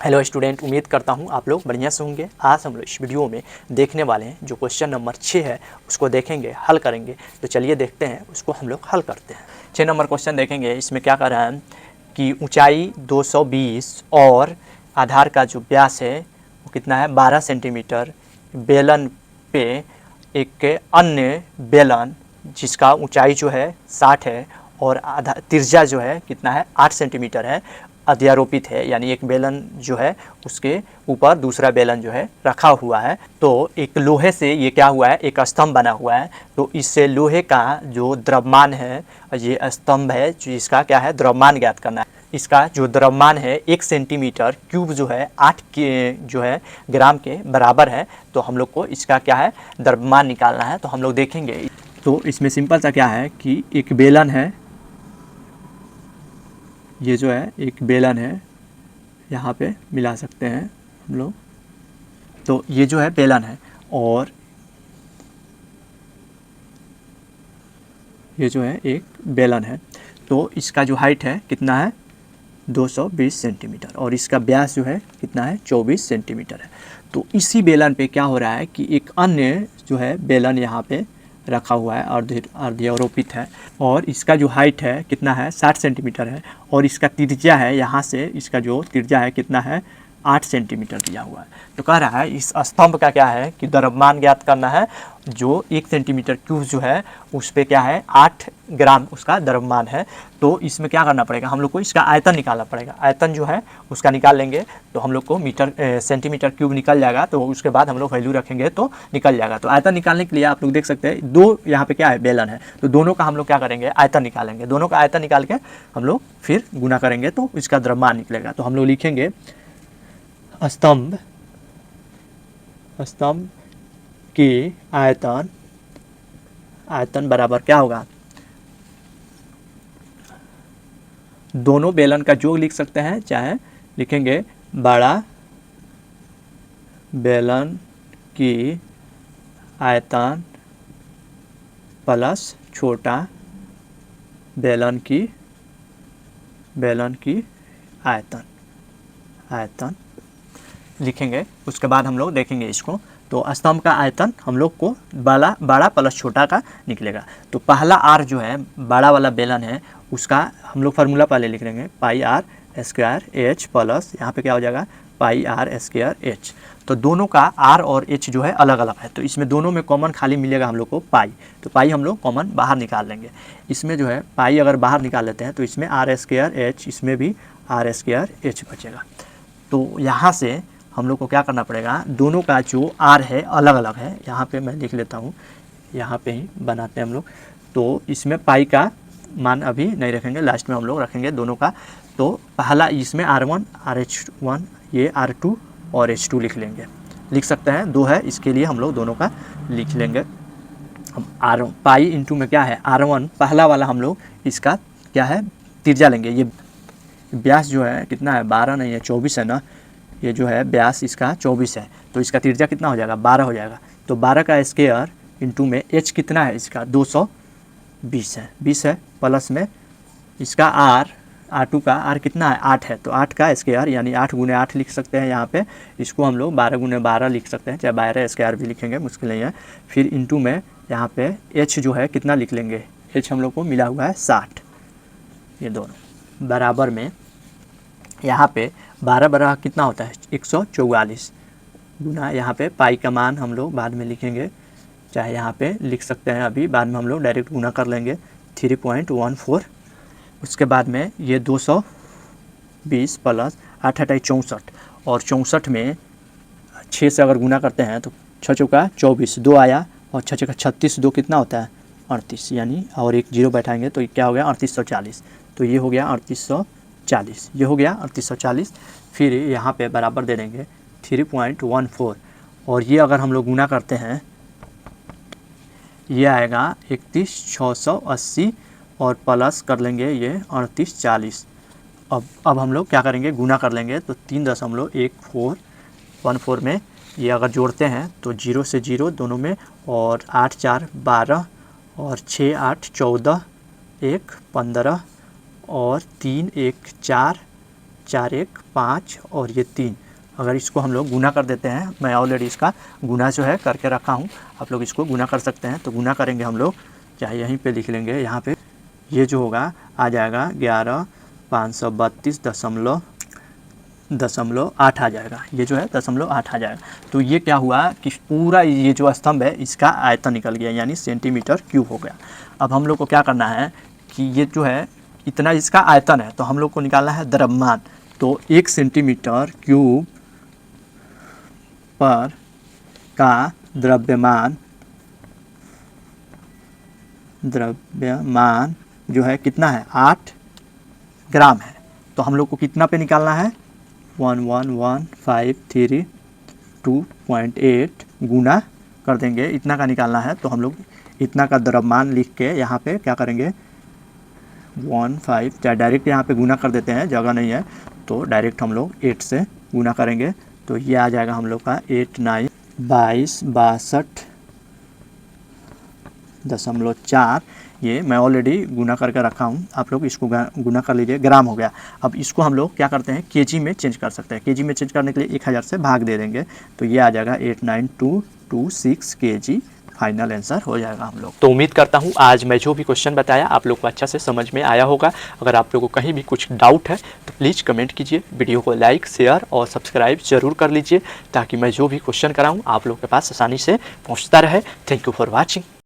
Hello student, उम्मीद करता हूँ आप लोग बढ़िया से होंगे। आज हम लोग इस वीडियो में देखने वाले हैं जो क्वेश्चन नंबर 6 है उसको देखेंगे, हल करेंगे। तो चलिए देखते हैं, उसको हम लोग हल करते हैं। 6 नंबर क्वेश्चन देखेंगे। इसमें क्या कर रहा है कि ऊंचाई 220 और आधार का जो व्यास है वो कितना है 12 सेंटीमीटर। बेलन पे एक अन्य बेलन जिसका ऊंचाई जो है 60 है और आधा त्रिज्या जो है कितना है 8 सेंटीमीटर है, अध्यारोपित है। यानी एक बेलन जो है उसके ऊपर दूसरा बेलन जो है रखा हुआ है। तो एक लोहे से ये क्या हुआ है, एक स्तंभ बना हुआ है। तो इससे लोहे का जो द्रव्यमान है, ये स्तंभ है जिसका क्या है द्रव्यमान ज्ञात करना है। इसका जो द्रव्यमान है 1 सेंटीमीटर क्यूब जो है 8 के जो है ग्राम के बराबर है। तो हम लोग को इसका क्या है द्रव्यमान निकालना है। तो हम लोग देखेंगे। तो इसमें सिंपल सा क्या है कि एक बेलन है, ये जो है एक बेलन है, यहाँ पे मिला सकते हैं हम लोग। तो ये जो है बेलन है और ये जो है एक बेलन है। तो इसका जो हाइट है कितना है 220 सेंटीमीटर और इसका व्यास जो है कितना है 24 सेंटीमीटर है। तो इसी बेलन पे क्या हो रहा है कि एक अन्य जो है बेलन यहाँ पे रखा हुआ है, अध्यारोपित है और इसका जो हाइट है कितना है 60 सेंटीमीटर है और इसका त्रिज्या है, यहाँ से इसका जो त्रिज्या है कितना है 8 सेंटीमीटर दिया हुआ है। तो कह रहा है इस स्तंभ का क्या है कि द्रव्यमान ज्ञात करना है। जो 1 सेंटीमीटर क्यूब जो है उस पर क्या है 8 ग्राम उसका द्रव्यमान है। तो इसमें क्या करना पड़ेगा, हम लोग को इसका आयतन निकालना पड़ेगा। आयतन जो है उसका निकाल लेंगे तो हम लोग को सेंटीमीटर क्यूब निकल जाएगा। तो उसके बाद हम लोग वैल्यू रखेंगे तो निकल जाएगा। तो आयतन निकालने के लिए आप लोग देख सकते हैं दो यहाँ पे क्या है बेलन है, तो दोनों का हम लोग क्या करेंगे आयतन निकालेंगे। दोनों का आयतन निकाल के हम लोग फिर गुना करेंगे तो इसका द्रव्यमान निकलेगा। तो हम लोग लिखेंगे स्तंभ की आयतन बराबर क्या होगा, दोनों बेलन का योग लिख सकते हैं, चाहे लिखेंगे बड़ा बेलन की आयतन प्लस छोटा बेलन की आयतन लिखेंगे। उसके बाद हम लोग देखेंगे इसको। तो स्तंभ का आयतन हम लोग को बड़ा प्लस छोटा का निकलेगा। तो पहला आर जो है बड़ा वाला बेलन है उसका हम लोग फार्मूला पहले लिख लेंगे, पाई आर स्क्वायर एच प्लस यहाँ पे क्या हो जाएगा पाई आर स्क्वायर एच। तो दोनों का आर और एच जो है अलग अलग है। तो इसमें दोनों में कॉमन खाली मिलेगा हम लोग को पाई। तो पाई हम लोग कॉमन बाहर निकाल लेंगे। इसमें जो है पाई अगर बाहर निकाल लेते हैं तो इसमें आर स्क्वायर एच, इसमें भी आर स्क्वायर एच बचेगा। तो यहाँ से हम लोग को क्या करना पड़ेगा, दोनों का जो आर है अलग अलग है। यहाँ पे मैं लिख लेता हूँ, यहाँ पे ही बनाते हैं हम लोग। तो इसमें पाई का मान अभी नहीं रखेंगे, लास्ट में हम लोग रखेंगे दोनों का। तो पहला इसमें R1 RH1, ये R2 और H2 लिख लेंगे, लिख सकते हैं, दो है इसके लिए हम लोग दोनों का लिख लेंगे। हम R पाई इंटू में क्या है R1 पहला वाला हम लोग इसका क्या है त्रिज्या लेंगे। ये व्यास जो है कितना है 12 नहीं है 24 है ना, ये जो है व्यास इसका 24 है। तो इसका त्रिज्या कितना हो जाएगा 12 हो जाएगा। तो 12 का स्क्वायर इंटू में एच कितना है इसका 220 है, 20 है प्लस में इसका आर, R2 का आर कितना है 8 है। तो 8 का स्क्वायर यानी 8 गुने 8 लिख सकते हैं यहाँ पे। इसको हम लोग 12 गुने 12 लिख सकते हैं, चाहे 12 स्क्वायर भी लिखेंगे, मुश्किल नहीं है। फिर इंटू में यहाँ पे एच जो है कितना लिख लेंगे, एच हम लोग को मिला हुआ है 60। ये दोनों बराबर में यहाँ पे 12 कितना होता है 144 गुना यहाँ पे पाई का मान हम लोग बाद में लिखेंगे, चाहे यहाँ पे लिख सकते हैं, अभी बाद में हम लोग डायरेक्ट गुना कर लेंगे 3.14। उसके बाद में ये 220 प्लस 8 8 64 और 64 में 6 से अगर गुना करते हैं तो 6 चौका 24, 2 आया और 6 चौका 36, 2 कितना होता है 38 यानी, और एक जीरो बैठाएंगे तो क्या हो गया 3840। तो ये हो गया 3840, ये हो गया 3840। फिर यहाँ पे बराबर दे देंगे 3.14 और ये अगर हम लोग गुना करते हैं ये आएगा 31680 और प्लस कर लेंगे ये 3840। अब हम लोग क्या करेंगे गुना कर लेंगे तो 3.1414 में ये अगर जोड़ते हैं तो 0 से 0 दोनों में, और 8 4 12 और 6 8 14, 1 15 और 3 1 4 4 1 5 और ये 3, अगर इसको हम लोग गुना कर देते हैं, मैं ऑलरेडी इसका गुना जो है करके रखा हूँ, आप लोग इसको गुना कर सकते हैं। तो गुना करेंगे हम लोग, चाहे यहीं पे लिख लेंगे, यहाँ पे ये जो होगा आ जाएगा 11,532.8 आ जाएगा, ये जो है 0.8 आ जाएगा। तो ये क्या हुआ कि पूरा ये जो स्तंभ है इसका आयतन निकल गया, यानी सेंटीमीटर क्यूब हो गया। अब हम लोग को क्या करना है कि ये जो है इतना इसका आयतन है, तो हम लोग को निकालना है द्रव्यमान। तो 1 सेंटीमीटर क्यूब पर का द्रव्यमान जो है कितना है, 8 ग्राम है। तो हम लोग को कितना पे निकालना है, 11,153.2.8 गुना कर देंगे, इतना का निकालना है। तो हम लोग इतना का द्रव्यमान लिख के यहाँ पे क्या करेंगे, 15, चाहे डायरेक्ट यहाँ पे गुना कर देते हैं, जगह नहीं है तो डायरेक्ट हम लोग 8 से गुना करेंगे। तो ये आ जाएगा हम लोग का 8,9,62.4। ये मैं ऑलरेडी गुना करके रखा हूँ, आप लोग इसको गुना कर लीजिए, ग्राम हो गया। अब इसको हम लोग क्या करते हैं, केजी में चेंज कर सकते हैं। केजी में चेंज करने के लिए 1000 से भाग दे देंगे, तो ये आ जाएगा 89226 केजी, फाइनल आंसर हो जाएगा हम लोग। तो उम्मीद करता हूँ आज मैं जो भी क्वेश्चन बताया आप लोग को अच्छा से समझ में आया होगा। अगर आप लोगों को कहीं भी कुछ डाउट है तो प्लीज़ कमेंट कीजिए, वीडियो को लाइक शेयर और सब्सक्राइब जरूर कर लीजिए, ताकि मैं जो भी क्वेश्चन कराऊँ आप लोग के पास आसानी से पहुँचता रहे। Thank you for watching.